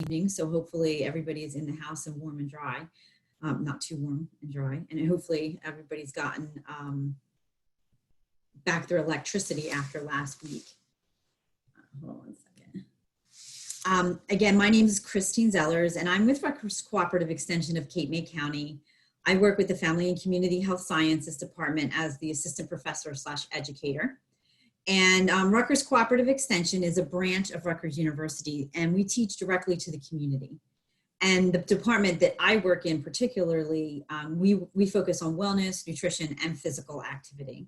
evening, so hopefully everybody is in the house and warm and dry, not too warm and dry, and hopefully everybody's gotten back their electricity after last week. Hold on 1 second. Again, my name is Christine Zellers, and I'm with Rutgers Cooperative Extension of Cape May County. I work with the Family and Community Health Sciences Department as the assistant professor / educator. And Rutgers Cooperative Extension is a branch of Rutgers University, and we teach directly to the community. And the department that I work in particularly, we focus on wellness, nutrition, and physical activity.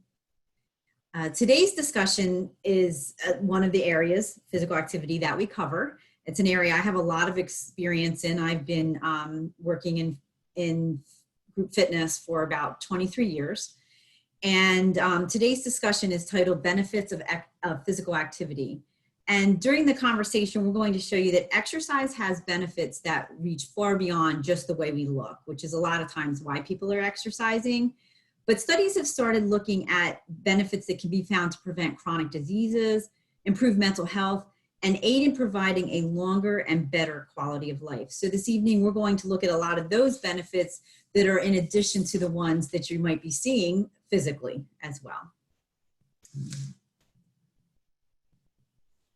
Today's discussion is one of the areas, physical activity, that we cover. It's an area I have a lot of experience in. I've been working in group fitness for about 23 years. And today's discussion is titled Benefits of Physical Activity. And during the conversation, we're going to show you that exercise has benefits that reach far beyond just the way we look, which is a lot of times why people are exercising. But studies have started looking at benefits that can be found to prevent chronic diseases, improve mental health, and aid in providing a longer and better quality of life. So this evening, we're going to look at a lot of those benefits that are in addition to the ones that you might be seeing physically as well.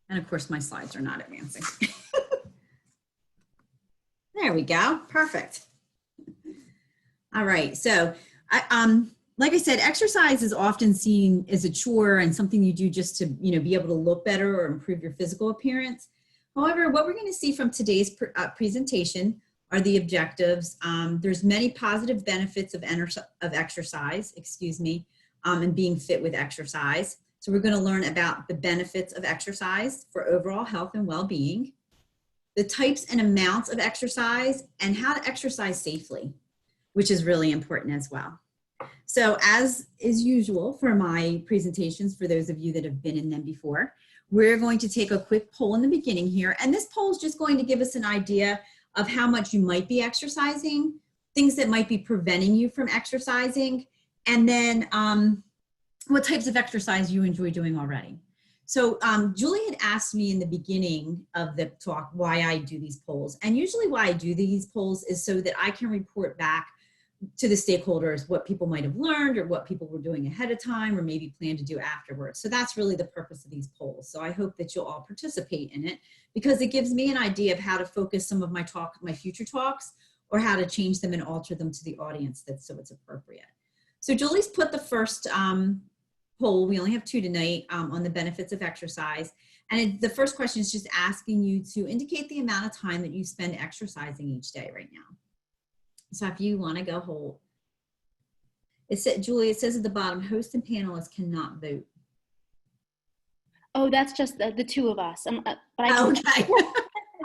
And of course, my slides are not advancing. There we go, perfect. All right, so like I said, exercise is often seen as a chore and something you do just to be able to look better or improve your physical appearance. However, what we're going to see from today's presentation are the objectives. There's many positive benefits of exercise, and being fit with exercise. So we're going to learn about the benefits of exercise for overall health and well-being, the types and amounts of exercise, and how to exercise safely, which is really important as well. So as is usual for my presentations, for those of you that have been in them before, we're going to take a quick poll in the beginning here. And this poll is just going to give us an idea of how much you might be exercising, things that might be preventing you from exercising, and then what types of exercise you enjoy doing already. So Julie had asked me in the beginning of the talk why I do these polls. And usually why I do these polls is so that I can report back to the stakeholders what people might have learned or what people were doing ahead of time or maybe plan to do afterwards. So that's really the purpose of these polls. So I hope that you'll all participate in it because it gives me an idea of how to focus some of my future talks or how to change them and alter them to the audience so it's appropriate. So Julie's put the first poll, we only have two tonight, on the benefits of exercise. And the first question is just asking you to indicate the amount of time that you spend exercising each day right now. So if you want to go hold, Julie, it says at the bottom, host and panelists cannot vote. Oh, that's just the two of us. But I okay.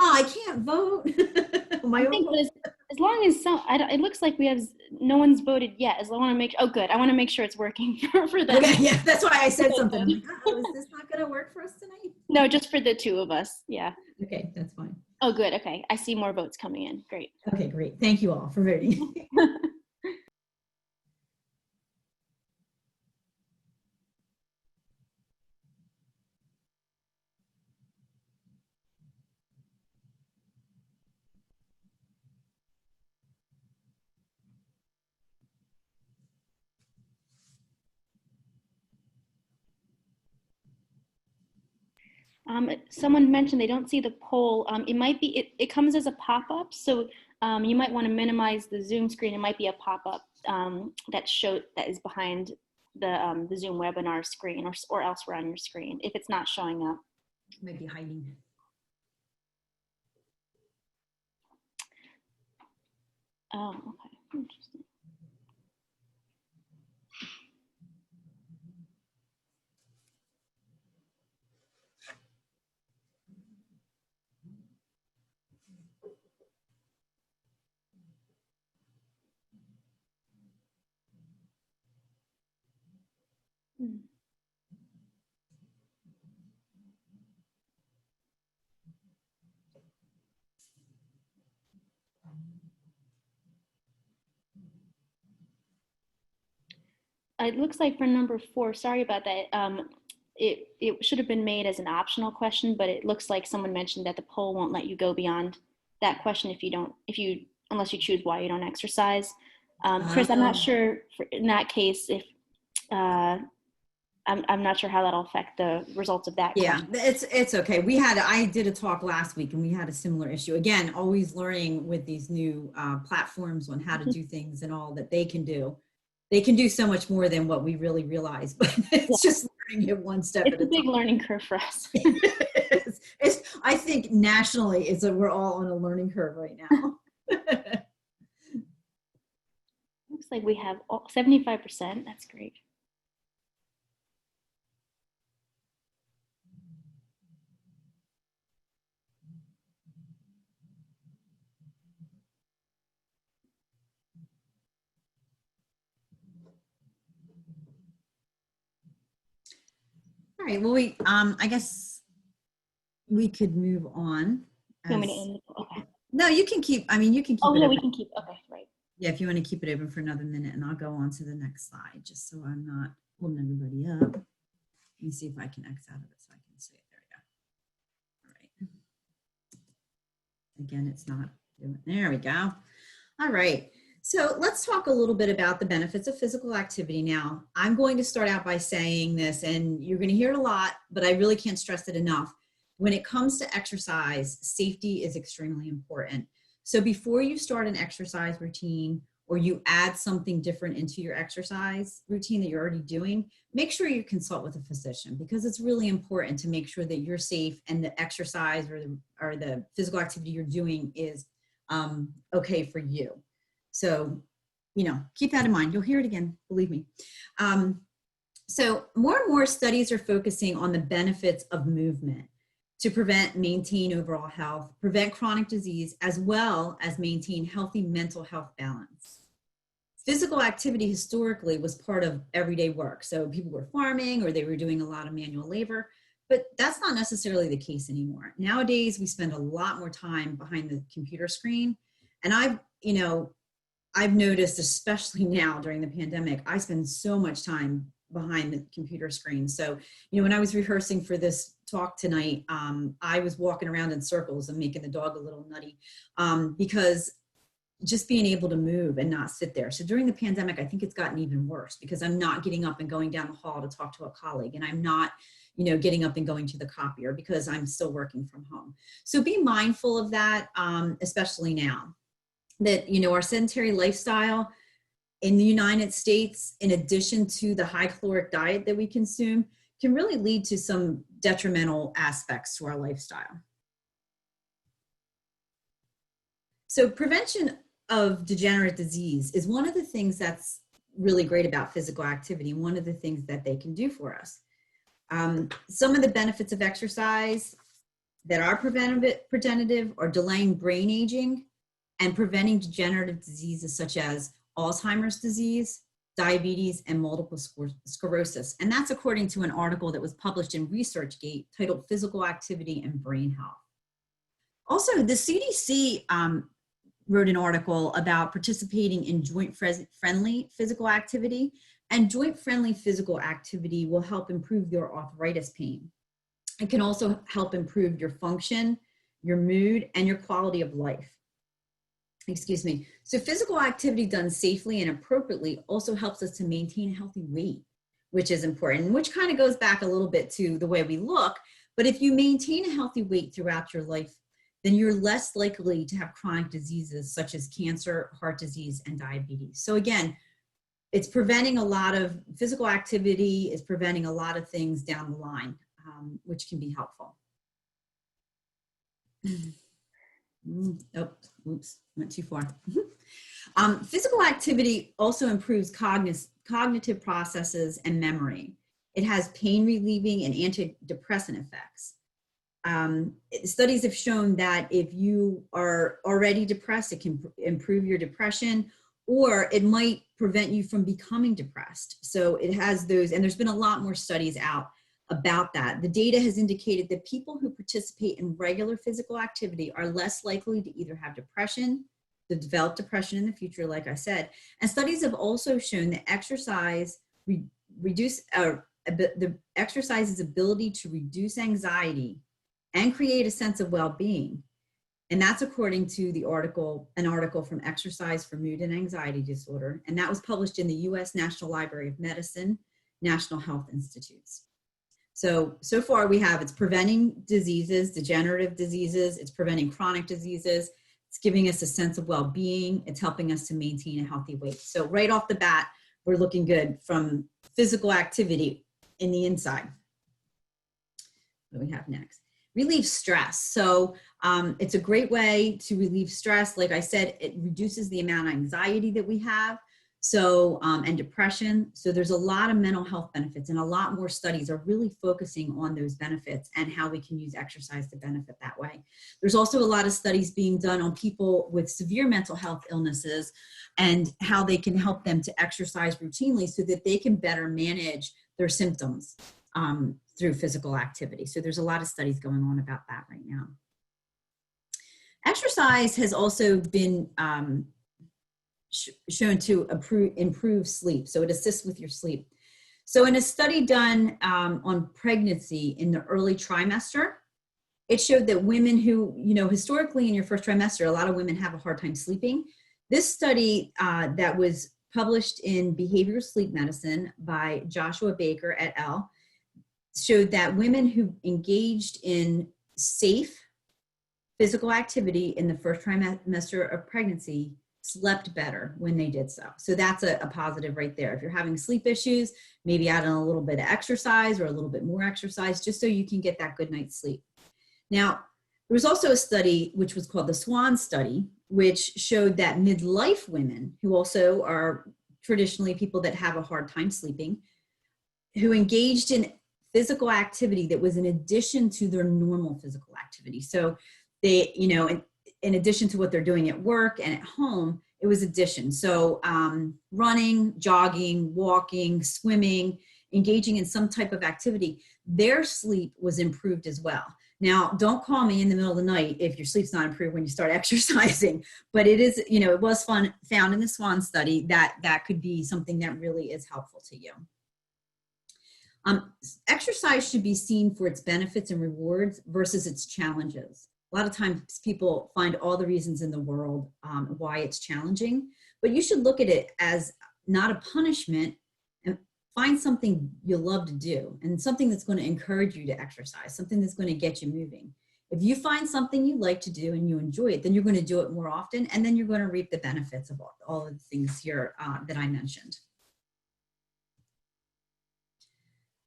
Oh, I can't vote. I think as long as it looks like no one's voted yet. As I want to make, oh good, I want to make sure it's working for them. Okay, yeah, that's why I said something. Like, oh, is this not going to work for us tonight? No, just for the two of us. Yeah. Okay, that's fine. Oh, good. Okay, I see more votes coming in. Great. Okay, great. Thank you all for voting. Someone mentioned they don't see the poll. It might be, it comes as a pop-up. So you might want to minimize the Zoom screen. It might be a pop-up that is behind the Zoom webinar screen or elsewhere on your screen if it's not showing up. It might be hiding. Oh, okay. Interesting. It looks like for number 4, sorry about that. It should have been made as an optional question, but it looks like someone mentioned that the poll won't let you go beyond that question unless you choose why you don't exercise. Chris, I'm not Oh. sure in that case if I'm not sure how that'll affect the results of that Yeah, question. it's okay. I did a talk last week and we had a similar issue. Again, always learning with these new platforms on how to do things and all that they can do. They can do so much more than what we really realize, but Yeah, it's just learning it one step it's at a a big time. learning curve for us. I think nationally, we're all on a learning curve right now. Looks like we have 75%. That's great. All right. Well, I guess we could move on. You want me to As end okay. no, you can keep. I mean, you can keep Oh it yeah, open. we can keep. Okay, right. Yeah, if you want to keep it open for another minute, and I'll go on to the next slide, just so I'm not holding everybody up. Let me see if I can X out of it so I can see it. There we go. All right. Again, it's not doing. There we go. All right. So let's talk a little bit about the benefits of physical activity now. I'm going to start out by saying this, and you're going to hear it a lot, but I really can't stress it enough. When it comes to exercise, safety is extremely important. So before you start an exercise routine or you add something different into your exercise routine that you're already doing, make sure you consult with a physician because it's really important to make sure that you're safe and the exercise or the physical activity you're doing is okay for you. So, keep that in mind. You'll hear it again, believe me. So more and more studies are focusing on the benefits of movement to prevent, maintain overall health, prevent chronic disease, as well as maintain healthy mental health balance. Physical activity historically was part of everyday work. So people were farming or they were doing a lot of manual labor, but that's not necessarily the case anymore. Nowadays, we spend a lot more time behind the computer screen. And I've noticed, especially now during the pandemic, I spend so much time behind the computer screen. So, when I was rehearsing for this talk tonight, I was walking around in circles and making the dog a little nutty because just being able to move and not sit there. So during the pandemic, I think it's gotten even worse because I'm not getting up and going down the hall to talk to a colleague, and I'm not, getting up and going to the copier because I'm still working from home. So be mindful of that, especially now that, our sedentary lifestyle in the United States, in addition to the high caloric diet that we consume, can really lead to some detrimental aspects to our lifestyle. So prevention of degenerative disease is one of the things that's really great about physical activity, one of the things that they can do for us. Some of the benefits of exercise that are preventative are delaying brain aging and preventing degenerative diseases such as Alzheimer's disease, diabetes, and multiple sclerosis. And that's according to an article that was published in ResearchGate titled Physical Activity and Brain Health. Also, the CDC wrote an article about participating in joint-friendly physical activity, and joint-friendly physical activity will help improve your arthritis pain. It can also help improve your function, your mood, and your quality of life. Excuse me. So physical activity done safely and appropriately also helps us to maintain a healthy weight, which is important, which kind of goes back a little bit to the way we look. But if you maintain a healthy weight throughout your life, then you're less likely to have chronic diseases such as cancer, heart disease, and diabetes. So again, it's preventing a lot of physical activity, is preventing a lot of things down the line, which can be helpful. Oh, oops, went too far. Physical activity also improves cognitive processes and memory. It has pain relieving and antidepressant effects. Studies have shown that if you are already depressed, it can improve your depression, or it might prevent you from becoming depressed. So it has those, and there's been a lot more studies out about that. The data has indicated that people who participate in regular physical activity are less likely to either have depression, to develop depression in the future, like I said. And studies have also shown that exercise the exercise's ability to reduce anxiety and create a sense of well-being. And that's according to an article from Exercise for Mood and Anxiety Disorder. And that was published in the US National Library of Medicine, National Health Institutes. So far we have, it's preventing diseases, degenerative diseases, it's preventing chronic diseases, it's giving us a sense of well-being, it's helping us to maintain a healthy weight. So right off the bat, we're looking good from physical activity in the inside. What do we have next? Relieve stress. So it's a great way to relieve stress. Like I said, it reduces the amount of anxiety that we have. So, and depression. So there's a lot of mental health benefits, and a lot more studies are really focusing on those benefits and how we can use exercise to benefit that way. There's also a lot of studies being done on people with severe mental health illnesses and how they can help them to exercise routinely so that they can better manage their symptoms through physical activity. So there's a lot of studies going on about that right now. Exercise has also been shown to improve sleep. So it assists with your sleep. So in a study done on pregnancy in the early trimester, it showed that women who, historically in your first trimester, a lot of women have a hard time sleeping. This study that was published in Behavioral Sleep Medicine by Joshua Baker et al. Showed that women who engaged in safe physical activity in the first trimester of pregnancy slept better when they did so. So that's a positive right there. If you're having sleep issues, maybe add in a little bit of exercise or a little bit more exercise just so you can get that good night's sleep. Now, there was also a study which was called the SWAN study, which showed that midlife women, who also are traditionally people that have a hard time sleeping, who engaged in physical activity that was in addition to their normal physical activity. So they, in addition to what they're doing at work and at home, it was addition. So running, jogging, walking, swimming, engaging in some type of activity, their sleep was improved as well. Now, don't call me in the middle of the night if your sleep's not improved when you start exercising, but it is, it was found in the SWAN study that could be something that really is helpful to you. Exercise should be seen for its benefits and rewards versus its challenges. A lot of times people find all the reasons in the world why it's challenging, but you should look at it as not a punishment and find something you love to do and something that's going to encourage you to exercise, something that's going to get you moving. If you find something you like to do and you enjoy it, then you're going to do it more often, and then you're going to reap the benefits of all of the things here that I mentioned.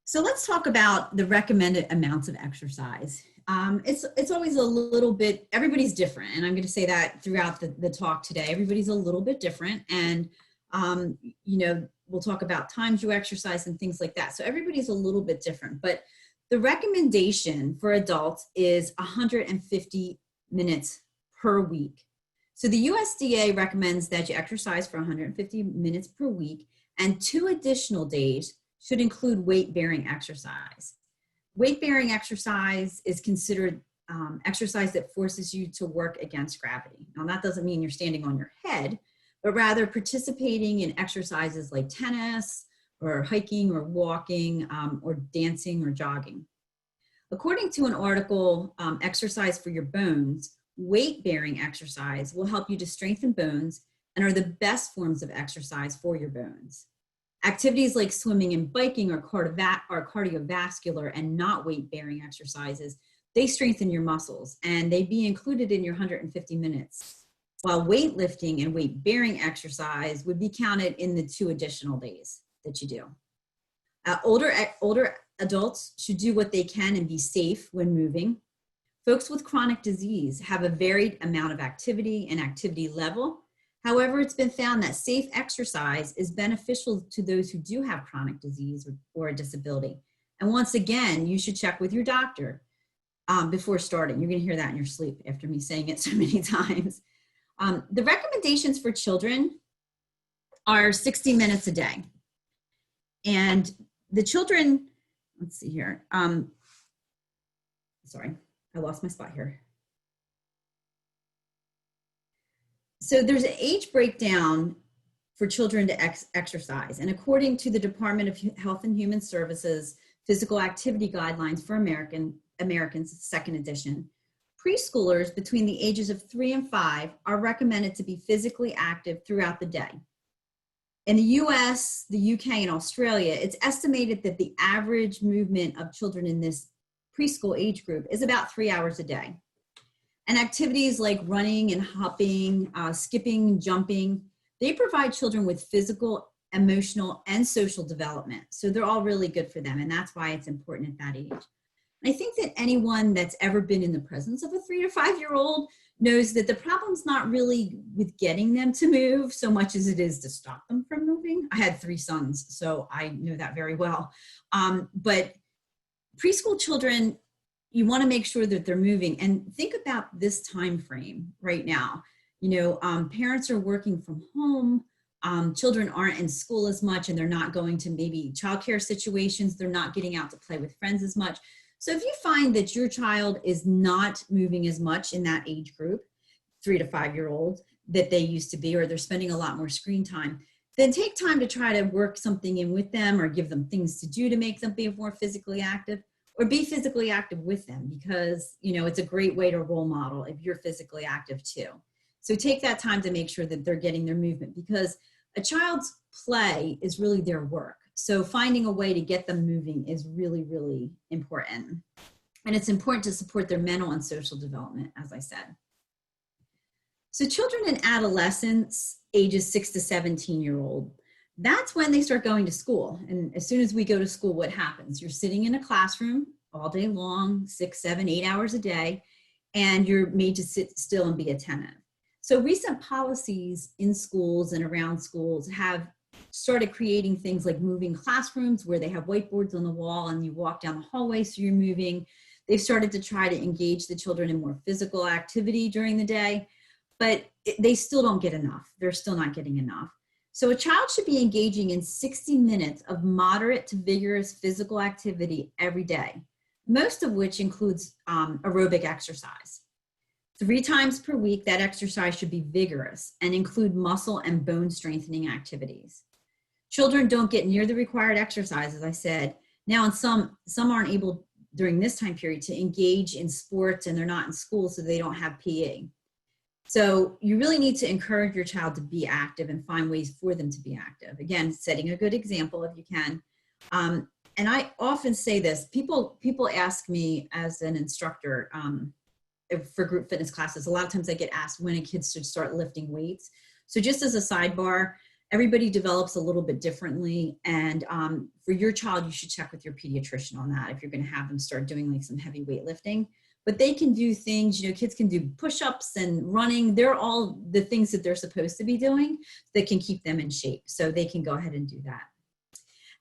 So let's talk about the recommended amounts of exercise. It's always a little bit, everybody's different. And I'm going to say that throughout the talk today, everybody's a little bit different. And, we'll talk about times you exercise and things like that. So everybody's a little bit different, but the recommendation for adults is 150 minutes per week. So the USDA recommends that you exercise for 150 minutes per week, and 2 additional days should include weight-bearing exercise. Weight-bearing exercise is considered exercise that forces you to work against gravity. Now, that doesn't mean you're standing on your head, but rather participating in exercises like tennis or hiking or walking or dancing or jogging. According to an article, Exercise for Your Bones, weight-bearing exercise will help you to strengthen bones and are the best forms of exercise for your bones. Activities like swimming and biking are cardiovascular and not weight-bearing exercises. They strengthen your muscles, and they be included in your 150 minutes, while weightlifting and weight-bearing exercise would be counted in the 2 additional days that you do. Older adults should do what they can and be safe when moving. Folks with chronic disease have a varied amount of activity and activity level. However, it's been found that safe exercise is beneficial to those who do have chronic disease or a disability. And once again, you should check with your doctor before starting. You're going to hear that in your sleep after me saying it so many times. The recommendations for children are 60 minutes a day. And the children, let's see here. Sorry, I lost my spot here. So there's an age breakdown for children to exercise. And according to the Department of Health and Human Services Physical Activity Guidelines for Americans, 2nd edition, Preschoolers between the ages of 3 and 5 are recommended to be physically active throughout the day. In the US, the UK, and Australia, it's estimated that the average movement of children in this preschool age group is about 3 hours a day. And activities like running and hopping, skipping, jumping, they provide children with physical, emotional, and social development. So they're all really good for them, and that's why it's important at that age. I think that anyone that's ever been in the presence of a 3 to 5-year-old knows that the problem's not really with getting them to move so much as it is to stop them from moving. I had 3 sons, so I know that very well. But preschool children, you want to make sure that they're moving, and think about this time frame right now. Parents are working from home. Children aren't in school as much, and they're not going to maybe childcare situations. They're not getting out to play with friends as much. So if you find that your child is not moving as much in that age group, 3 to 5-year-old, that they used to be, or they're spending a lot more screen time, then take time to try to work something in with them, or give them things to do to make them be more physically active, or be physically active with them, because it's a great way to role model if you're physically active too. So take that time to make sure that they're getting their movement, because a child's play is really their work. So finding a way to get them moving is really, really important. And it's important to support their mental and social development, as I said. So children and adolescents, ages 6 to 17-year-old, that's when they start going to school. And as soon as we go to school, what happens? You're sitting in a classroom all day long, 6, 7, 8 hours a day, and you're made to sit still and be attentive. So recent policies in schools and around schools have started creating things like moving classrooms, where they have whiteboards on the wall and you walk down the hallway so you're moving. They've started to try to engage the children in more physical activity during the day, but they still don't get enough. They're still not getting enough. So a child should be engaging in 60 minutes of moderate to vigorous physical activity every day, most of which includes aerobic exercise. 3 times per week, that exercise should be vigorous and include muscle and bone strengthening activities. Children don't get near the required exercise, as I said. Now, and some aren't able during this time period to engage in sports, and they're not in school, so they don't have PE. So you really need to encourage your child to be active and find ways for them to be active. Again, setting a good example if you can. And I often say this, people ask me as an instructor for group fitness classes, a lot of times I get asked when a kid should start lifting weights. So just as a sidebar, everybody develops a little bit differently. And for your child, you should check with your pediatrician on that if you're going to have them start doing like some heavy weightlifting. But they can do things, kids can do push-ups and running. They're all the things that they're supposed to be doing that can keep them in shape. So they can go ahead and do that.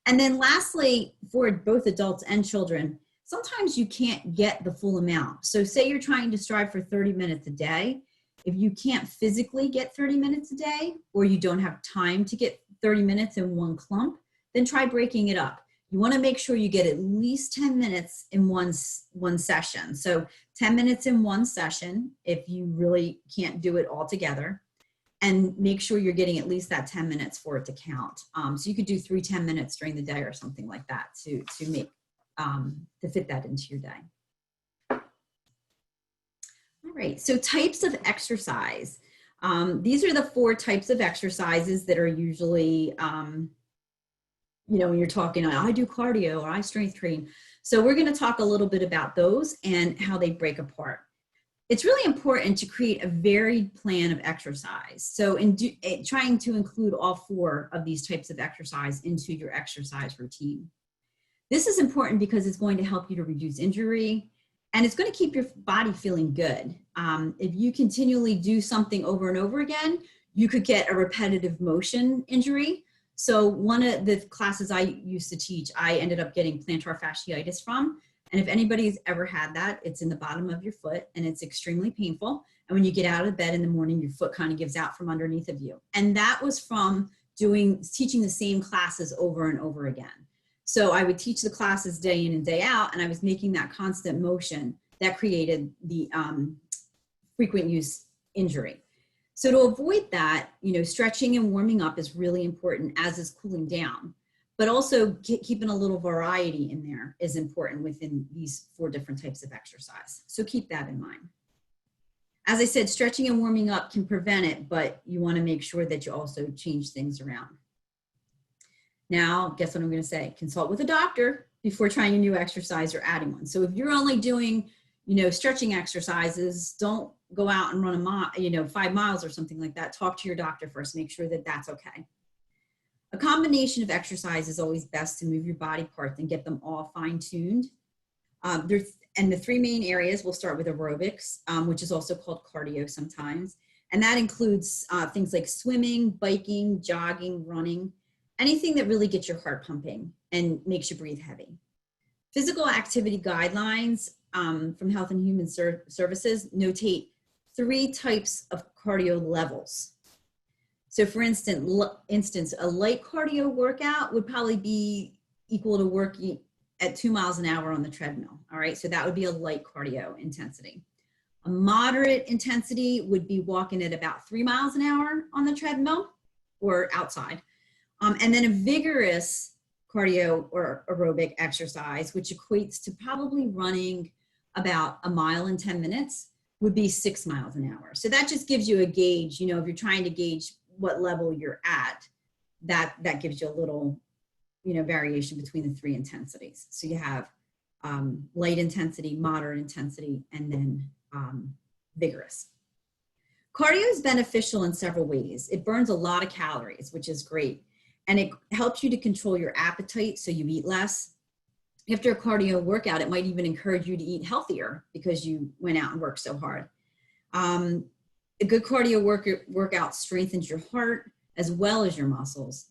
And then lastly, for both adults and children, sometimes you can't get the full amount. So say you're trying to strive for 30 minutes a day. If you can't physically get 30 minutes a day, or you don't have time to get 30 minutes in one clump, then try breaking it up. You want to make sure you get at least 10 minutes in one session. So 10 minutes in one session if you really can't do it all together, and make sure you're getting at least that 10 minutes for it to count. So you could do 3 10 minutes during the day or something like that to make to fit that into your day. All right, so types of exercise. These are the 4 types of exercises that are usually when you're talking, I do cardio or I strength train. So we're going to talk a little bit about those and how they break apart. It's really important to create a varied plan of exercise. So in trying to include all 4 of these types of exercise into your exercise routine. This is important because it's going to help you to reduce injury, and it's going to keep your body feeling good. If you continually do something over and over again, you could get a repetitive motion injury. So one of the classes I used to teach, I ended up getting plantar fasciitis from. And if anybody's ever had that, it's in the bottom of your foot and it's extremely painful. And when you get out of bed in the morning, your foot kind of gives out from underneath of you. And that was from teaching the same classes over and over again. So I would teach the classes day in and day out, and I was making that constant motion that created the frequent use injury. So to avoid that, stretching and warming up is really important, as is cooling down. But also keeping a little variety in there is important within these 4 different types of exercise. So keep that in mind. As I said, stretching and warming up can prevent it, but you want to make sure that you also change things around. Now, guess what I'm going to say? Consult with a doctor before trying a new exercise or adding one. So if you're only doing, stretching exercises, don't go out and run a mile, 5 miles or something like that. Talk to your doctor first. Make sure that that's okay. A combination of exercise is always best to move your body parts and get them all fine-tuned. And the 3 main areas, we'll start with aerobics, which is also called cardio sometimes. And that includes things like swimming, biking, jogging, running, anything that really gets your heart pumping and makes you breathe heavy. Physical activity guidelines from Health and Human Services notate 3 types of cardio levels. So for instance, a light cardio workout would probably be equal to working at 2 miles an hour on the treadmill. All right, so that would be a light cardio intensity. A moderate intensity would be walking at about 3 miles an hour on the treadmill or outside. And then a vigorous cardio or aerobic exercise, which equates to probably running about 1 mile in 10 minutes, would be 6 miles an hour. So that just gives you a gauge, if you're trying to gauge what level you're at, that gives you a little, variation between the 3 intensities. So you have light intensity, moderate intensity, and then vigorous. Cardio is beneficial in several ways. It burns a lot of calories, which is great. And it helps you to control your appetite so you eat less. After a cardio workout, it might even encourage you to eat healthier because you went out and worked so hard. A good cardio workout strengthens your heart as well as your muscles.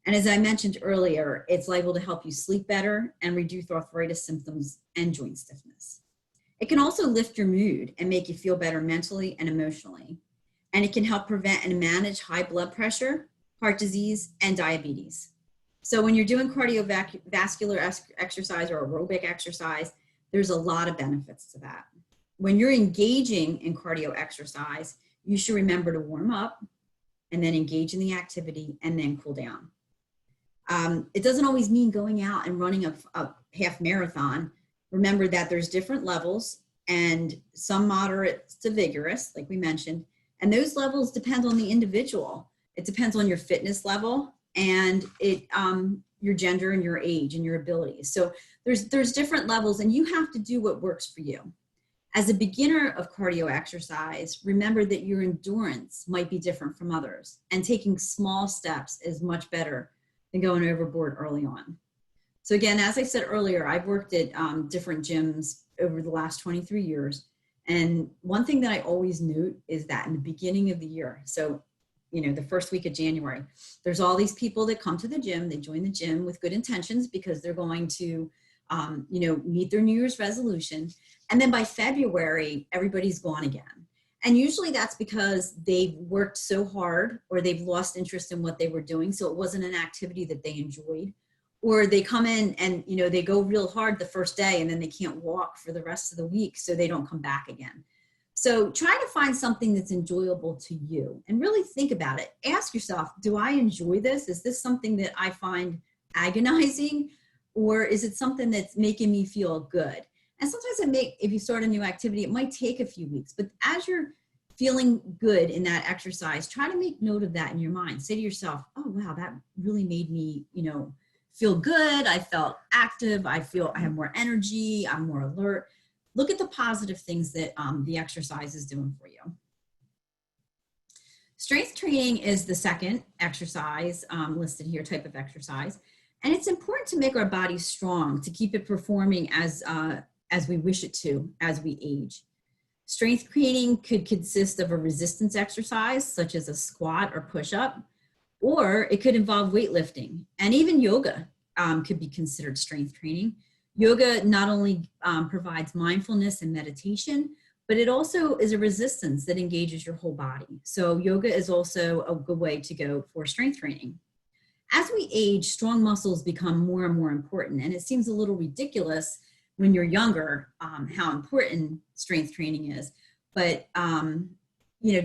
And as I mentioned earlier, it's liable to help you sleep better and reduce arthritis symptoms and joint stiffness. It can also lift your mood and make you feel better mentally and emotionally. And it can help prevent and manage high blood pressure, heart disease, and diabetes. So when you're doing cardiovascular exercise or aerobic exercise, there's a lot of benefits to that. When you're engaging in cardio exercise, you should remember to warm up and then engage in the activity and then cool down. It doesn't always mean going out and running a half marathon. Remember that there's different levels and some moderate to vigorous, like we mentioned, and those levels depend on the individual. It depends on your fitness level and your gender and your age and your abilities. So there's different levels and you have to do what works for you. As a beginner of cardio exercise, remember that your endurance might be different from others, and taking small steps is much better than going overboard early on. So again, as I said earlier, I've worked at different gyms over the last 23 years. And one thing that I always note is that in the beginning of the year, so the first week of January, there's all these people that come to the gym, they join the gym with good intentions because they're going to meet their New Year's resolution. And then by February, everybody's gone again. And usually that's because they've worked so hard or they've lost interest in what they were doing. So it wasn't an activity that they enjoyed. Or they come in and, they go real hard the first day and then they can't walk for the rest of the week. So they don't come back again. So try to find something that's enjoyable to you and really think about it. Ask yourself, do I enjoy this? Is this something that I find agonizing? Or is it something that's making me feel good? And sometimes if you start a new activity, it might take a few weeks, but as you're feeling good in that exercise, try to make note of that in your mind. Say to yourself, oh, wow, that really made me, feel good. I felt active. I feel I have more energy. I'm more alert. Look at the positive things that the exercise is doing for you. Strength training is the second exercise listed here, type of exercise. And it's important to make our bodies strong, to keep it performing as we wish it to as we age. Strength training could consist of a resistance exercise, such as a squat or push-up, or it could involve weightlifting. And even yoga could be considered strength training. Yoga not only provides mindfulness and meditation, but it also is a resistance that engages your whole body. So yoga is also a good way to go for strength training. As we age, strong muscles become more and more important, and it seems a little ridiculous when you're younger how important strength training is. But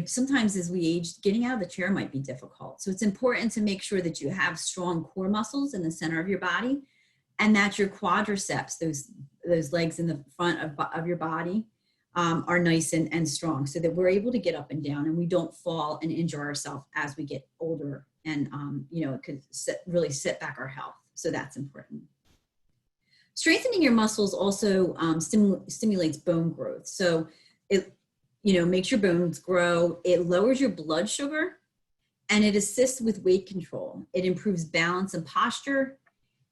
sometimes as we age, getting out of the chair might be difficult. So it's important to make sure that you have strong core muscles in the center of your body, and that your quadriceps, those legs in the front of your body, are nice and strong, so that we're able to get up and down and we don't fall and injure ourselves as we get older. And, it could really set back our health. So that's important. Strengthening your muscles also stimulates bone growth. So it, makes your bones grow. It lowers your blood sugar and it assists with weight control. It improves balance and posture,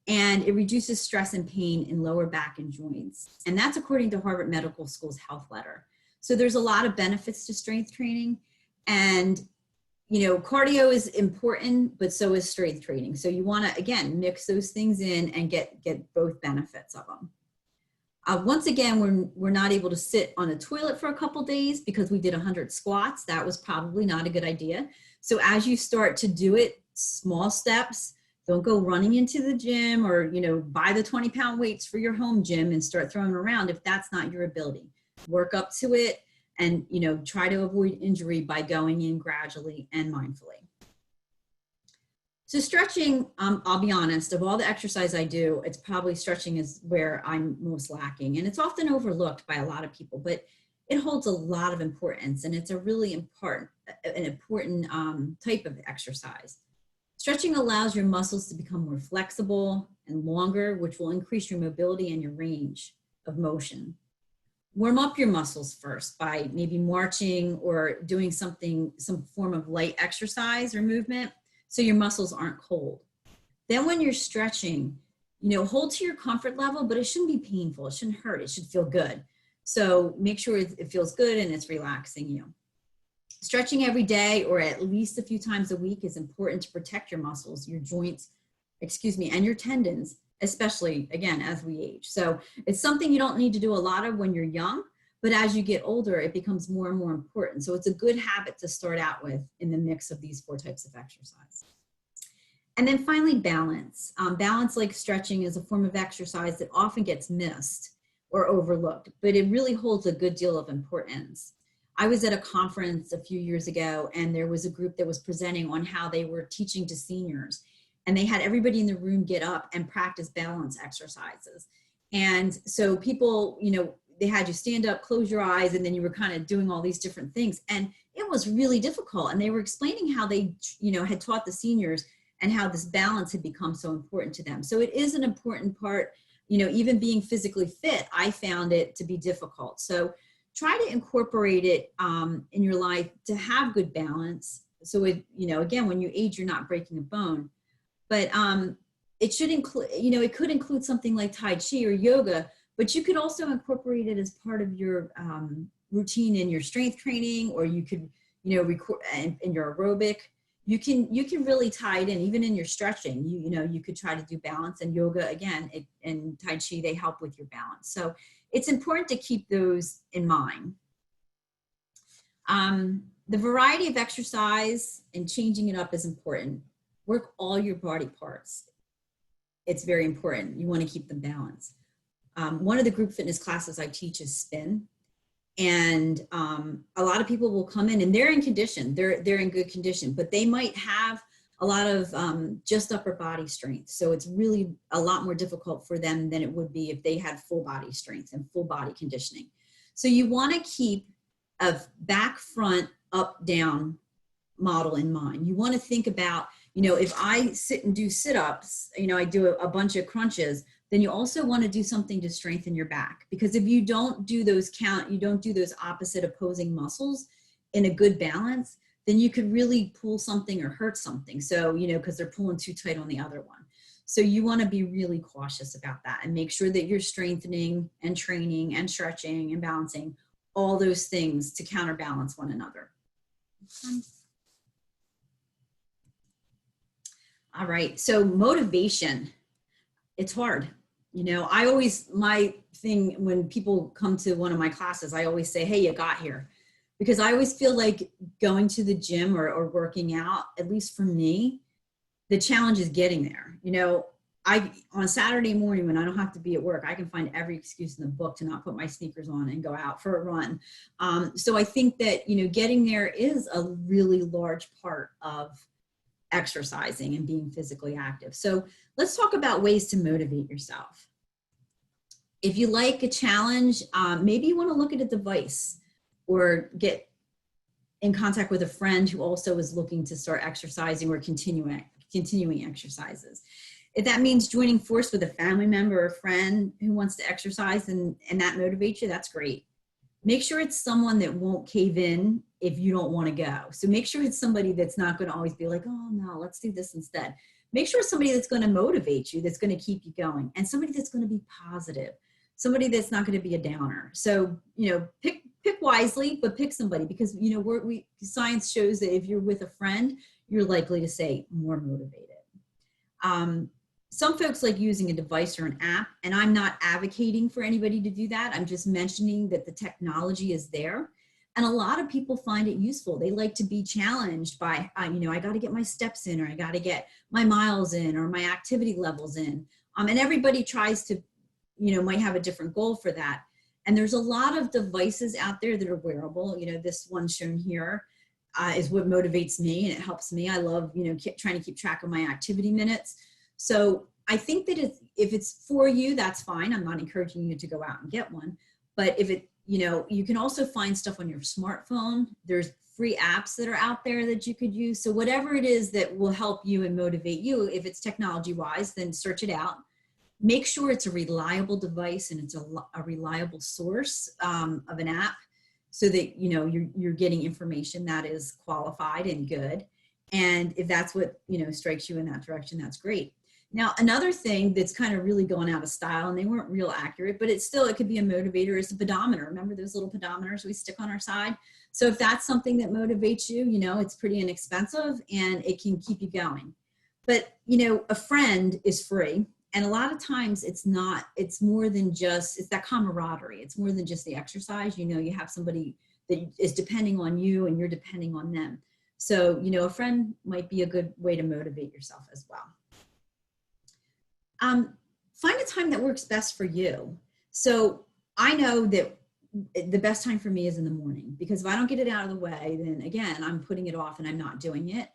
and it reduces stress and pain in lower back and joints. And that's according to Harvard Medical School's health letter. So there's a lot of benefits to strength training, and cardio is important, but so is strength training. So you want to, again, mix those things in and get both benefits of them. Once again, we're not able to sit on a toilet for a couple days because we did 100 squats. That was probably not a good idea. So as you start to do it, small steps. Don't go running into the gym or, buy the 20-pound weights for your home gym and start throwing them around if that's not your ability. Work up to it and, try to avoid injury by going in gradually and mindfully. So stretching, I'll be honest, of all the exercise I do, it's probably stretching is where I'm most lacking. And it's often overlooked by a lot of people, but it holds a lot of importance, and it's a really important type of exercise. Stretching allows your muscles to become more flexible and longer, which will increase your mobility and your range of motion. Warm up your muscles first by maybe marching or doing some form of light exercise or movement so your muscles aren't cold. Then when you're stretching, hold to your comfort level, but it shouldn't be painful. It shouldn't hurt. It should feel good. So make sure it feels good and it's relaxing you. Stretching every day or at least a few times a week is important to protect your muscles, your joints, and your tendons, especially, again, as we age. So it's something you don't need to do a lot of when you're young, but as you get older, it becomes more and more important. So it's a good habit to start out with in the mix of these 4 types of exercise. And then finally, balance. Balance, like stretching, is a form of exercise that often gets missed or overlooked, but it really holds a good deal of importance. I was at a conference a few years ago, and there was a group that was presenting on how they were teaching to seniors, and they had everybody in the room get up and practice balance exercises. And so people, they had you stand up, close your eyes, and then you were kind of doing all these different things. And it was really difficult. And they were explaining how they, had taught the seniors and how this balance had become so important to them. So it is an important part, even being physically fit, I found it to be difficult. So try to incorporate it in your life to have good balance. So it, again, when you age, you're not breaking a bone, but it should include, it could include something like Tai Chi or yoga, but you could also incorporate it as part of your routine in your strength training, or you could, record in your aerobic. You can really tie it in, even in your stretching. You could try to do balance, and yoga, again, and Tai Chi, they help with your balance. So it's important to keep those in mind. The variety of exercise and changing it up is important. Work all your body parts. It's very important. You want to keep them balanced. One of the group fitness classes I teach is spin. And a lot of people will come in and they're in condition, they're in good condition, but they might have a lot of just upper body strength. So it's really a lot more difficult for them than it would be if they had full body strength and full body conditioning. So you want to keep a back, front, up, down model in mind. You want to think about, if I sit and do sit-ups, I do a bunch of crunches, then you also want to do something to strengthen your back. Because if you don't do those you don't do those opposite opposing muscles in a good balance, then you could really pull something or hurt something. So, because they're pulling too tight on the other one. So you want to be really cautious about that and make sure that you're strengthening and training and stretching and balancing all those things to counterbalance one another. All right, so motivation, it's hard. My thing when people come to one of my classes, I always say, hey, you got here. Because I always feel like going to the gym or working out, at least for me, the challenge is getting there. On a Saturday morning when I don't have to be at work, I can find every excuse in the book to not put my sneakers on and go out for a run. So I think that, getting there is a really large part of exercising and being physically active. So let's talk about ways to motivate yourself. If you like a challenge, maybe you want to look at a device or get in contact with a friend who also is looking to start exercising or continuing exercises. If that means joining force with a family member or a friend who wants to exercise and that motivates you, that's great. Make sure it's someone that won't cave in if you don't want to go. So make sure it's somebody that's not going to always be like, oh no, let's do this instead. Make sure it's somebody that's going to motivate you, that's going to keep you going, and somebody that's going to be positive, somebody that's not going to be a downer. So, pick wisely, but pick somebody, because, science shows that if you're with a friend, you're likely to stay more motivated. Some folks like using a device or an app, and I'm not advocating for anybody to do that. I'm just mentioning that the technology is there. And a lot of people find it useful. They like to be challenged by, I got to get my steps in, or I got to get my miles in, or my activity levels in. And everybody tries to, might have a different goal for that. And there's a lot of devices out there that are wearable. This one shown here is what motivates me, and it helps me. I love, trying to keep track of my activity minutes. So I think that if it's for you, that's fine. I'm not encouraging you to go out and get one. But if it, you can also find stuff on your smartphone. There's free apps that are out there that you could use. So whatever it is that will help you and motivate you, if it's technology wise, then search it out. Make sure it's a reliable device and it's a reliable source of an app, so that, you're getting information that is qualified and good. And if that's what, strikes you in that direction, that's great. Now, another thing that's kind of really going out of style, and they weren't real accurate, but it could be a motivator, is the pedometer. Remember those little pedometers we stick on our side? So if that's something that motivates you, it's pretty inexpensive and it can keep you going. But, a friend is free. And a lot of times it's more than just, it's that camaraderie. It's more than just the exercise. You have somebody that is depending on you and you're depending on them. So, a friend might be a good way to motivate yourself as well. Find a time that works best for you. So I know that the best time for me is in the morning, because if I don't get it out of the way, then again, I'm putting it off and I'm not doing it.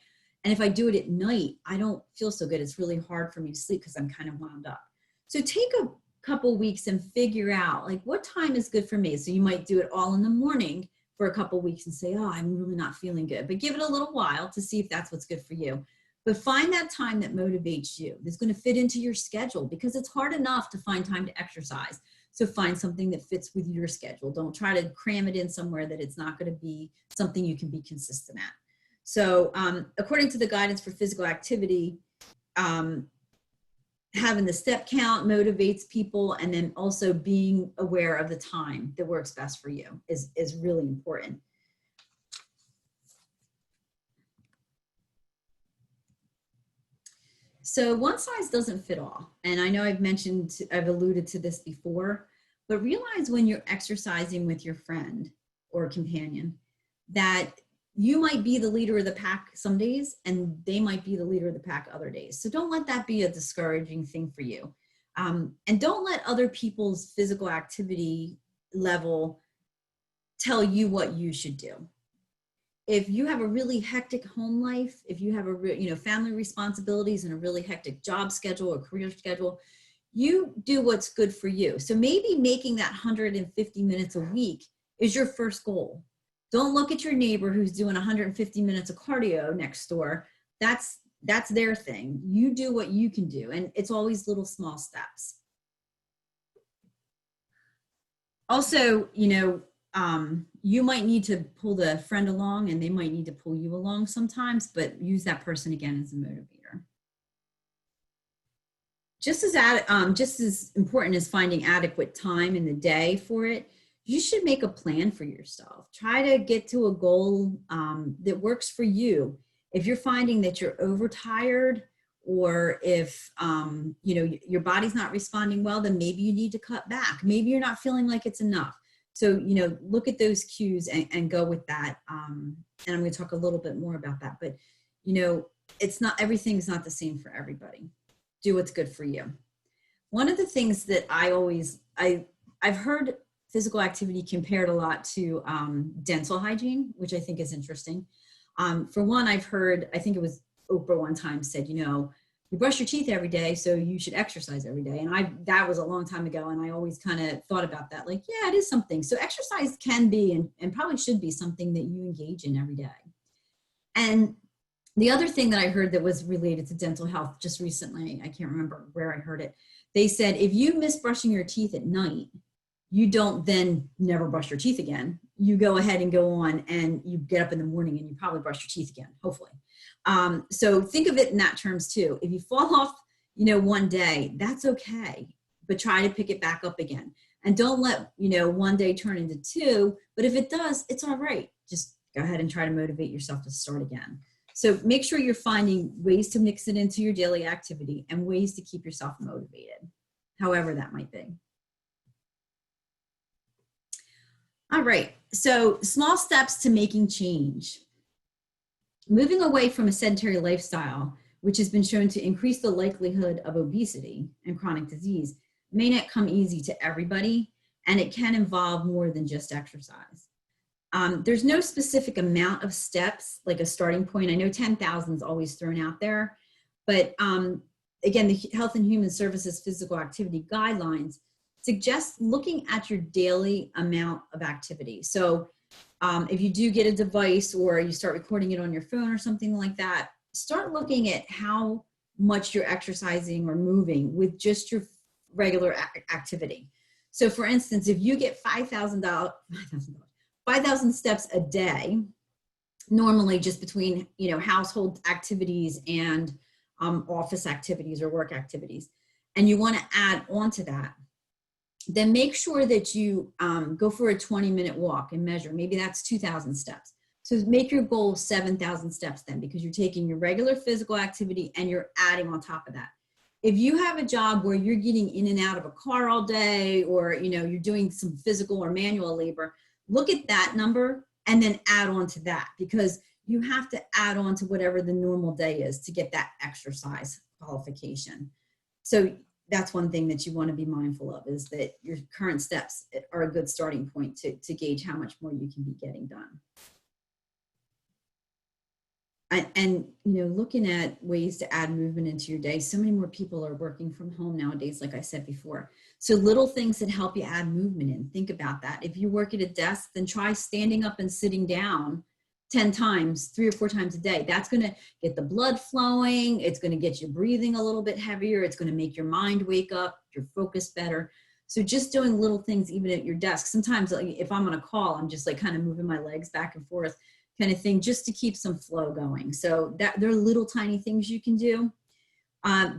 And if I do it at night, I don't feel so good. It's really hard for me to sleep because I'm kind of wound up. So take a couple weeks and figure out, like, what time is good for me. So you might do it all in the morning for a couple weeks and say, oh, I'm really not feeling good. But give it a little while to see if that's what's good for you. But find that time that motivates you, that's going to fit into your schedule, because it's hard enough to find time to exercise. So find something that fits with your schedule. Don't try to cram it in somewhere that it's not going to be something you can be consistent at. So according to the guidance for physical activity, having the step count motivates people, and then also being aware of the time that works best for you is really important. So one size doesn't fit all. And I know I've alluded to this before, but realize when you're exercising with your friend or companion that you might be the leader of the pack some days, and they might be the leader of the pack other days. So don't let that be a discouraging thing for you. And don't let other people's physical activity level tell you what you should do. If you have a really hectic home life, if you have family responsibilities and a really hectic job schedule or career schedule, you do what's good for you. So maybe making that 150 minutes a week is your first goal. Don't look at your neighbor who's doing 150 minutes of cardio next door. That's their thing. You do what you can do, and it's always little small steps. Also, you might need to pull the friend along, and they might need to pull you along sometimes, but use that person again as a motivator. Just as important as finding adequate time in the day for it, you should make a plan for yourself. Try to get to a goal that works for you. If you're finding that you're overtired, or if your body's not responding well, then maybe you need to cut back. Maybe you're not feeling like it's enough. So, look at those cues and go with that. And I'm going to talk a little bit more about that, but, everything's not the same for everybody. Do what's good for you. One of the things that I've heard physical activity compared a lot to dental hygiene, which I think is interesting. For one, I think it was Oprah one time said, you brush your teeth every day, so you should exercise every day. And that was a long time ago, and I always kind of thought about that, like, yeah, it is something. So exercise can be and probably should be something that you engage in every day. And the other thing that I heard that was related to dental health just recently, I can't remember where I heard it. They said, if you miss brushing your teeth at night, you don't then never brush your teeth again. You go ahead and go on and you get up in the morning and you probably brush your teeth again, hopefully. So think of it in that terms too. If you fall off, one day, that's okay, but try to pick it back up again. And don't let, one day turn into two, but if it does, it's all right. Just go ahead and try to motivate yourself to start again. So make sure you're finding ways to mix it into your daily activity and ways to keep yourself motivated, however that might be. All right, so small steps to making change. Moving away from a sedentary lifestyle, which has been shown to increase the likelihood of obesity and chronic disease, may not come easy to everybody, and it can involve more than just exercise. There's no specific amount of steps, like a starting point. I know 10,000 is always thrown out there, but again, the Health and Human Services Physical Activity Guidelines suggest looking at your daily amount of activity. So if you do get a device or you start recording it on your phone or something like that, start looking at how much you're exercising or moving with just your regular activity. So for instance, if you get 5,000 steps a day, normally just between, household activities and office activities or work activities, and you want to add on to that, then make sure that you go for a 20-minute walk and measure. Maybe that's 2,000 steps. So make your goal 7,000 steps then, because you're taking your regular physical activity and you're adding on top of that. If you have a job where you're getting in and out of a car all day, or you're doing some physical or manual labor, look at that number and then add on to that, because you have to add on to whatever the normal day is to get that exercise qualification. So that's one thing that you want to be mindful of, is that your current steps are a good starting point to gauge how much more you can be getting done. And looking at ways to add movement into your day. So many more people are working from home nowadays, like I said before. So little things that help you add movement in. Think about that. If you work at a desk, then try standing up and sitting down 10 times, 3 or 4 times a day. That's going to get the blood flowing. It's going to get you breathing a little bit heavier. It's going to make your mind wake up, your focus better. So just doing little things even at your desk. Sometimes if I'm on a call, I'm just kind of moving my legs back and forth kind of thing, just to keep some flow going. So there are little tiny things you can do.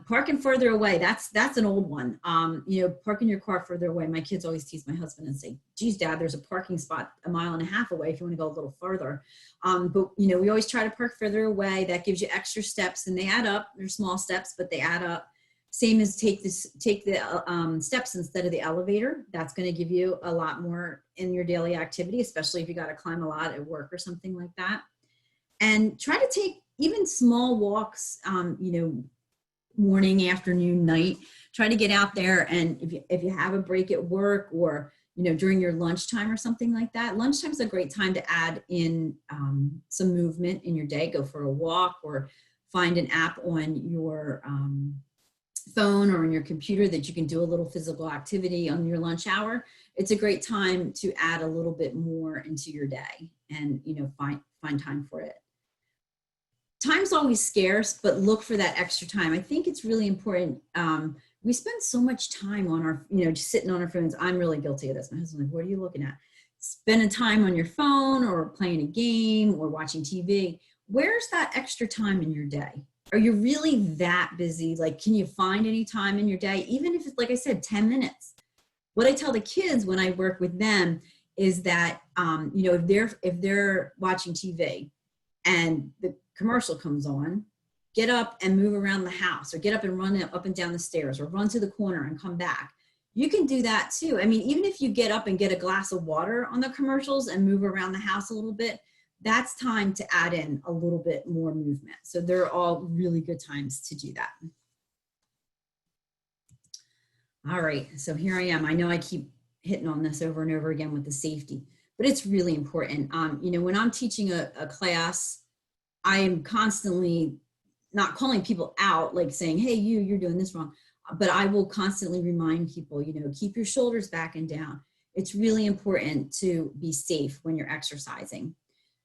Parking further away, that's an old one. Parking your car further away. My kids always tease my husband and say, geez, Dad, there's a parking spot 1.5 miles away if you want to go a little further. But we always try to park further away. That gives you extra steps, and they add up. They're small steps, but they add up. Same as take the steps instead of the elevator. That's going to give you a lot more in your daily activity, especially if you got to climb a lot at work or something like that. And try to take even small walks, morning, afternoon, night. Try to get out there, and if you have a break at work, or during your lunchtime or something like that. Lunchtime is a great time to add in some movement in your day. Go for a walk, or find an app on your phone or on your computer that you can do a little physical activity on your lunch hour. It's a great time to add a little bit more into your day, and find time for it. Time's always scarce, but look for that extra time. I think it's really important. We spend so much time on our, just sitting on our phones. I'm really guilty of this. My husband's like, what are you looking at? Spending time on your phone, or playing a game, or watching TV. Where's that extra time in your day? Are you really that busy? Can you find any time in your day? Even if it's, like I said, 10 minutes. What I tell the kids when I work with them is that, if they're watching TV and the commercial comes on, get up and move around the house, or get up and run up and down the stairs, or run to the corner and come back. You can do that too. I mean, even if you get up and get a glass of water on the commercials and move around the house a little bit, that's time to add in a little bit more movement. So they're all really good times to do that. All right, so here I am. I know I keep hitting on this over and over again with the safety, but it's really important. When I'm teaching a class, I am constantly not calling people out, like saying, hey, you're doing this wrong. But I will constantly remind people, keep your shoulders back and down. It's really important to be safe when you're exercising.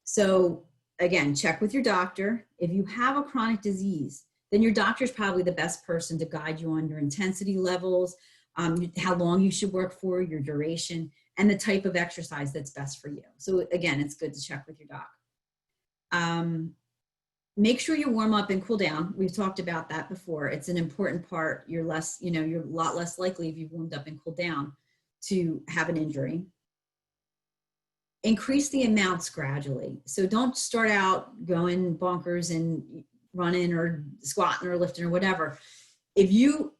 So again, check with your doctor. If you have a chronic disease, then your doctor is probably the best person to guide you on your intensity levels, how long you should work for, your duration, and the type of exercise that's best for you. So again, it's good to check with your doc. Make sure you warm up and cool down. We've talked about that before. It's an important part. You're a lot less likely if you've warmed up and cooled down to have an injury. Increase the amounts gradually. So don't start out going bonkers and running or squatting or lifting or whatever. If you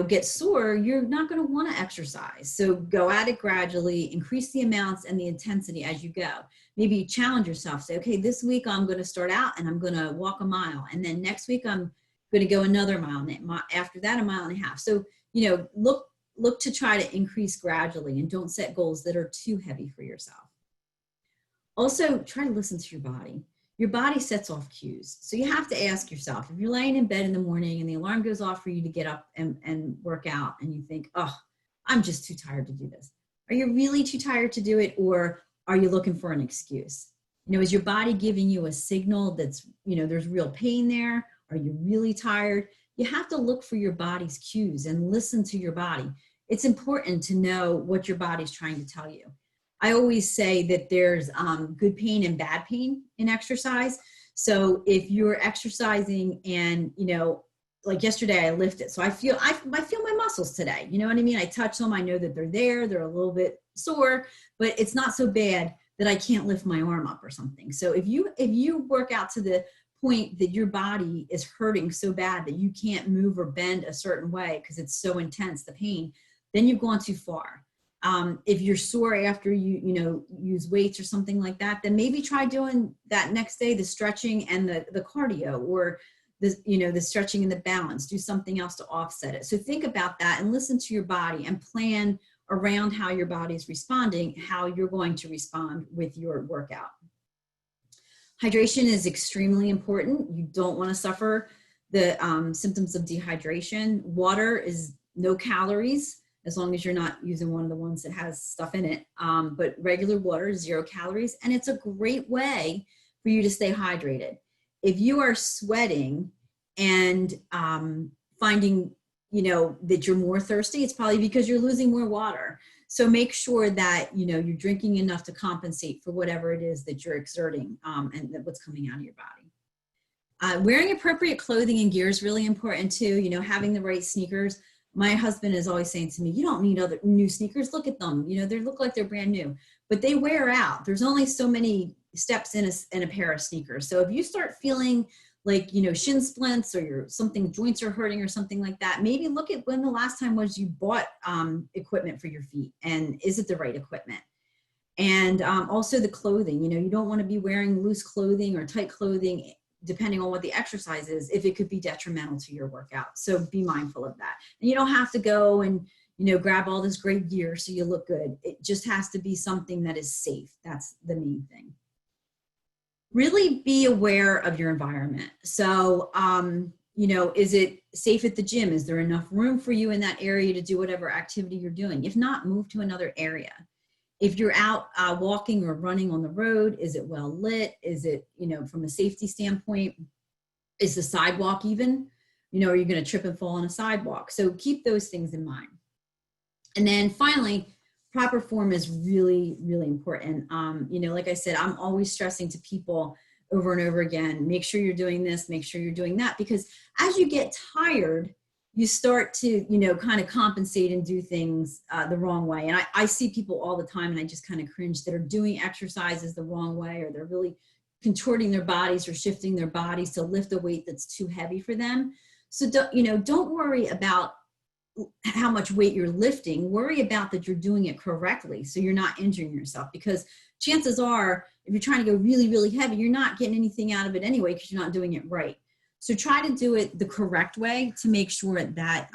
get sore, you're not going to want to exercise. So go at it gradually, increase the amounts and the intensity as you go. Maybe challenge yourself. Say, okay, this week I'm going to start out and I'm going to walk a mile. And then next week I'm going to go another mile. And after that, 1.5 miles. So, look to try to increase gradually and don't set goals that are too heavy for yourself. Also, try to listen to your body. Your body sets off cues. So you have to ask yourself, if you're laying in bed in the morning and the alarm goes off for you to get up and work out and you think, oh, I'm just too tired to do this. Are you really too tired to do it? Or are you looking for an excuse? Is your body giving you a signal that's, there's real pain there? Are you really tired? You have to look for your body's cues and listen to your body. It's important to know what your body's trying to tell you. I always say that there's good pain and bad pain in exercise. So if you're exercising and, like yesterday I lifted, so I feel my muscles today, you know what I mean? I touch them, I know that they're there, they're a little bit sore, but it's not so bad that I can't lift my arm up or something. So if you work out to the point that your body is hurting so bad that you can't move or bend a certain way because it's so intense, the pain, then you've gone too far. If you're sore after you use weights or something like that, then maybe try doing that next day, the stretching and the cardio, or the stretching and the balance. Do something else to offset it. So think about that and listen to your body and plan around how your body's responding, how you're going to respond with your workout. Hydration is extremely important. You don't want to suffer the symptoms of dehydration. Water is no calories, as long as you're not using one of the ones that has stuff in it. But regular water is 0 calories, and it's a great way for you to stay hydrated. If you are sweating and finding, that you're more thirsty, it's probably because you're losing more water. So make sure that, you're drinking enough to compensate for whatever it is that you're exerting and what's coming out of your body. Wearing appropriate clothing and gear is really important too. Having the right sneakers. My husband is always saying to me, you don't need other new sneakers. Look at them. They look like they're brand new, but they wear out. There's only so many steps in a pair of sneakers. So if you start feeling like, shin splints or your joints are hurting or something like that, maybe look at when the last time was you bought equipment for your feet, and is it the right equipment? And also the clothing, you don't want to be wearing loose clothing or tight clothing, depending on what the exercise is, if it could be detrimental to your workout. So be mindful of that. And you don't have to go and, grab all this great gear so you look good. It just has to be something that is safe. That's the main thing. Really be aware of your environment. So, is it safe at the gym? Is there enough room for you in that area to do whatever activity you're doing? If not, move to another area. If you're out walking or running on the road, is it well lit? Is it, from a safety standpoint, is the sidewalk even? Are you going to trip and fall on a sidewalk? So keep those things in mind. And then finally, proper form is really, really important. Like I said, I'm always stressing to people over and over again, make sure you're doing this, make sure you're doing that, because as you get tired, you start to, kind of compensate and do things the wrong way. And I see people all the time, and I just kind of cringe, that are doing exercises the wrong way, or they're really contorting their bodies or shifting their bodies to lift a weight that's too heavy for them. So don't worry about how much weight you're lifting. Worry about that you're doing it correctly, so you're not injuring yourself, because chances are, if you're trying to go really, really heavy, you're not getting anything out of it anyway, because you're not doing it right. So try to do it the correct way to make sure that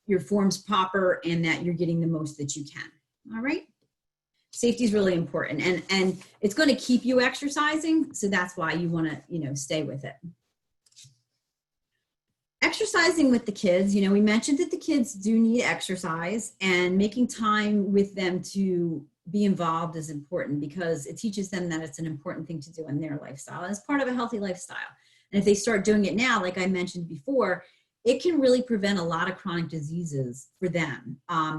your form's proper and that you're getting the most that you can. All right. Safety is really important, and it's going to keep you exercising. So that's why you want to, stay with it. exercising with the kids, you know, we mentioned that the kids do need exercise, and making time with them to be involved is important because it teaches them that it's an important thing to do in their lifestyle as part of a healthy lifestyle. And if they start doing it now, like I mentioned before, it can really prevent a lot of chronic diseases for them.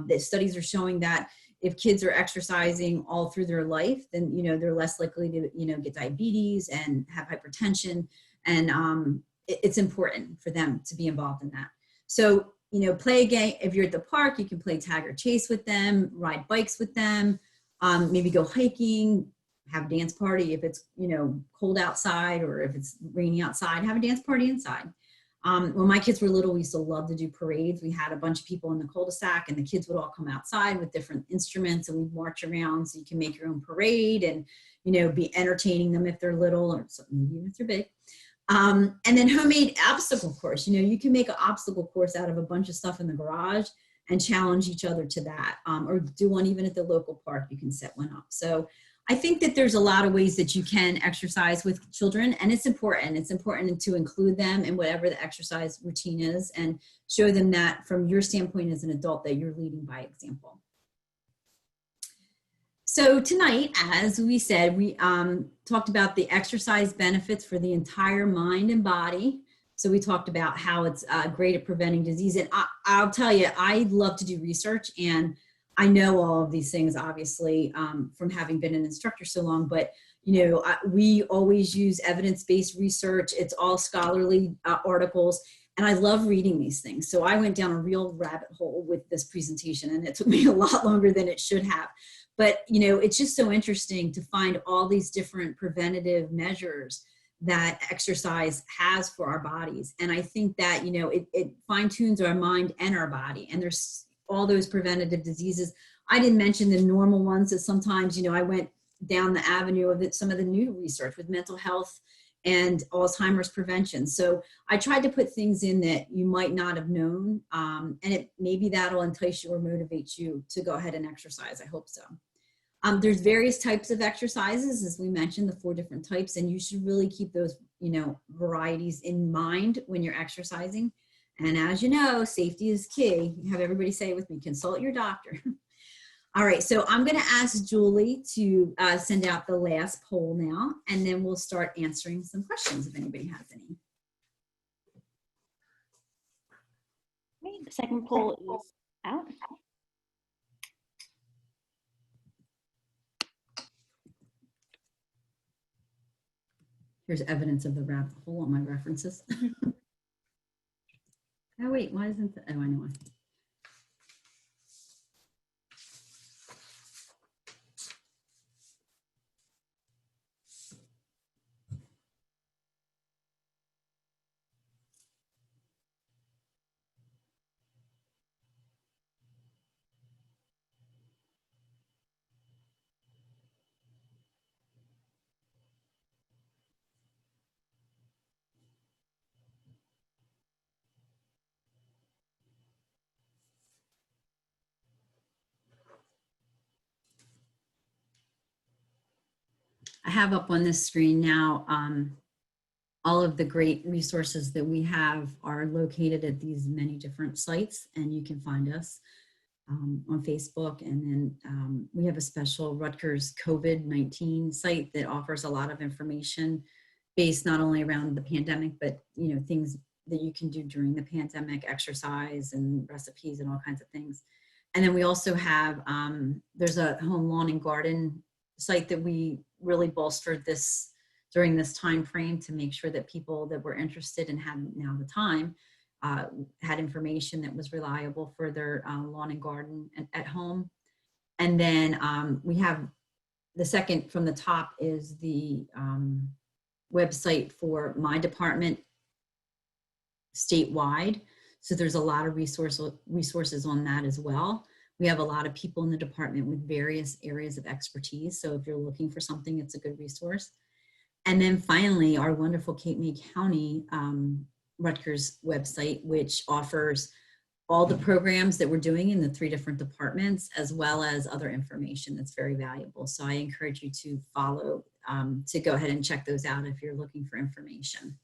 The studies are showing that if kids are exercising all through their life, then, you know, they're less likely to, you know, get diabetes and have hypertension. And it's important for them to be involved in that. So, you know, play a game. If you're at the park, you can play tag or chase with them, ride bikes with them, maybe go hiking, have a dance party. If it's, you know, cold outside or if it's rainy outside, have a dance party inside. When my kids were little, we used to love to do parades. We had a bunch of people in the cul-de-sac, and the kids would all come outside with different instruments, and we'd march around. So you can make your own parade and, you know, be entertaining them if they're little, or maybe if they're big. And then homemade obstacle course. You know, you can make an obstacle course out of a bunch of stuff in the garage and challenge each other to that, or do one even at the local park. You can set one up. So I think that there's a lot of ways that you can exercise with children, and it's important. It's important to include them in whatever the exercise routine is and show them that from your standpoint as an adult that you're leading by example. So tonight, as we said, we talked about the exercise benefits for the entire mind and body. So we talked about how it's great at preventing disease. And I'll tell you, I love to do research, and I know all of these things, obviously, from having been an instructor so long, but, you know, we always use evidence-based research. It's all scholarly articles, and I love reading these things. So I went down a real rabbit hole with this presentation, and it took me a lot longer than it should have. But, you know, it's just so interesting to find all these different preventative measures that exercise has for our bodies. And I think that, you know, it fine-tunes our mind and our body, and there's all those preventative diseases. I didn't mention the normal ones that sometimes, you know, I went down the avenue of some of the new research with mental health and Alzheimer's prevention. So I tried to put things in that you might not have known, and maybe that'll entice you or motivate you to go ahead and exercise. I hope so. There's various types of exercises, as we mentioned, the 4 different types, and you should really keep those, you know, varieties in mind when you're exercising. And as you know, safety is key. Have everybody say it with me, consult your doctor. All right, so I'm gonna ask Julie to send out the last poll now, and then we'll start answering some questions if anybody has any. Okay, the second poll is out. Here's evidence of the rabbit hole on my references. Oh wait, why isn't the, oh, I know why. I have up on this screen now all of the great resources that we have are located at these many different sites, and you can find us on Facebook. And then we have a special Rutgers COVID-19 site that offers a lot of information based not only around the pandemic, but, you know, things that you can do during the pandemic, exercise and recipes and all kinds of things. And then we also have, there's a home lawn and garden site that we really bolstered this during this time frame to make sure that people that were interested and had now the time had information that was reliable for their lawn and garden at home. And then we have the second from the top is the website for my department statewide. So there's a lot of resources on that as well. We have a lot of people in the department with various areas of expertise. So if you're looking for something, it's a good resource. And then finally, our wonderful Cape May County Rutgers website, which offers all the programs that we're doing in the 3 different departments, as well as other information that's very valuable. So I encourage you to follow, to go ahead and check those out if you're looking for information.